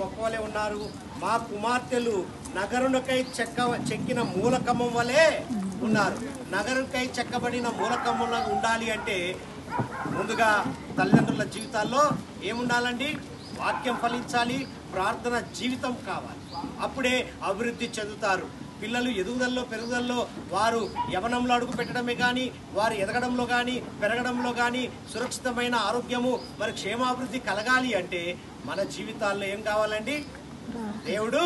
మొక్కవలే ఉన్నారు, మా కుమార్తెలు నగరునికై చెక్కిన మూలకమ్మం వలె ఉన్నారు. నగరునికై చెక్కబడిన మూలకమ్మంలా ఉండాలి అంటే ముందుగా తల్లిదండ్రుల జీవితాల్లో ఏముండాలండి? వాక్యం ఫలించాలి, ప్రార్థన జీవితం కావాలి. అప్పుడే అభివృద్ధి చెందుతారు. పిల్లలు ఎదుగుదలలో పెరుగుదలలో వారు యవనంలో అడుగు పెట్టడమే కానీ, వారు ఎదగడంలో కానీ పెరగడంలో కానీ సురక్షితమైన ఆరోగ్యము మరి క్షేమాభివృద్ధి కలగాలి అంటే మన జీవితాల్లో ఏం కావాలండి? దేవుడు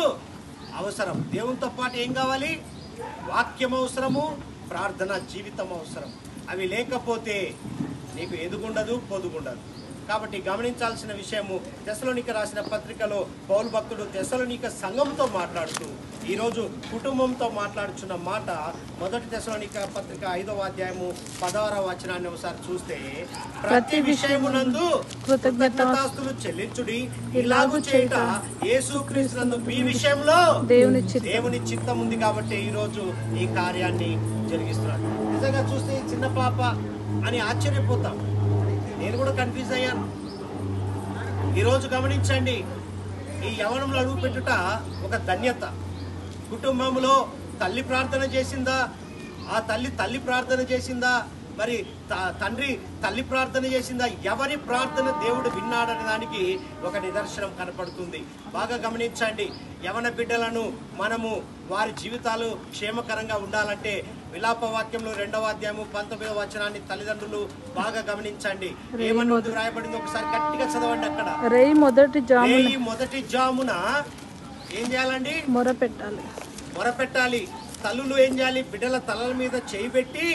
అవసరం. దేవునితో పాటు ఏం కావాలి? వాక్యం అవసరము, ప్రార్థన జీవితం అవసరం. అవి లేకపోతే నీకు ఎదుగుండదు, పొదుగుండదు. కాబట్టి గమనించాల్సిన విషయము, తెస్సలోనిక రాసిన పత్రికలో పౌలు భక్తుడు తెస్సలోనిక సంఘంతో మాట్లాడుతూ ఈరోజు కుటుంబంతో మాట్లాడుచున్న మాట మొదటి తెస్సలోనిక పత్రిక 5వ అధ్యాయము 16వ వచనాన్ని ఒకసారి చూస్తే, ప్రతి విషయమునందు కృతజ్ఞతాస్తులు చెల్లించుడి, ఇలాగు చేయుట యేసుక్రీస్తునందు మీ విషయంలో దేవుని చిత్తం ఉంది. కాబట్టి ఈరోజు ఈ కార్యాన్ని జరిగిస్తున్నాడు. నిజంగా చూస్తే చిన్న పాప అని ఆశ్చర్యపోతాం. నేను కూడా కన్ఫ్యూజ్ అయ్యాను. ఈరోజు గమనించండి, ఈ యవనంలో అడుగు పెట్టుట ఒక ధన్యత. కుటుంబంలో తల్లి ప్రార్థన చేసిందా, ఆ తల్లి ప్రార్థన చేసిందా, మరి తండ్రి తల్లి ప్రార్థన చేసిందా, ఎవరి ప్రార్థన దేవుడు విన్నాడనే దానికి ఒక నిదర్శనం కనపడుతుంది. బాగా గమనించండి, యవన బిడ్డలను మనము వారి జీవితాలు క్షేమకరంగా ఉండాలంటే విలాప వాక్యంలో 2వ అధ్యాయము 19వ వచనాన్ని తల్లిదండ్రులు బాగా గమనించాలి. ఏమని రాయబడింది ఒకసారి గట్టిగా చదవండి. అక్కడ రేయి మొదటి జామున ఏం చేయాలండి? మొరపెట్టాలి. తల్లులు ఏం చేయాలి? బిడ్డల తలల మీద చేయి పెట్టి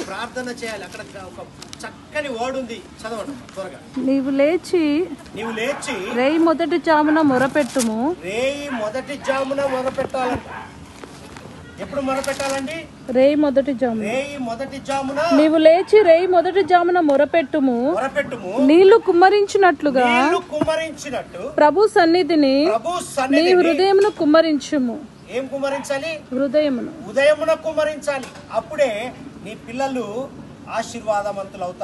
ప్రార్థన చేయాలి. అక్కడ ఒక చక్కని వర్డ్ ఉంది, చదవండి త్వరగా. నీవు లేచి రేయి మొదటి జామున మొరపెట్టుము. రేయి మొదటి జామున మొరపెట్టాలంట. ఎప్పుడు మొరపెట్టాలండి? రేయి మొదటి జామున నీవు లేచి రేయి మొదటి జామున మొరపెట్టుము. నీళ్లు కుమ్మరించినట్లుగా ప్రభు సన్నిధిని నీ హృదయమును కుమ్మరించుము. ఏం కుమ్మరించాలి? హృదయమును కుమ్మరించాలి. అప్పుడే నీ పిల్లలు ఆశీర్వాదవంతులు అవుతారు.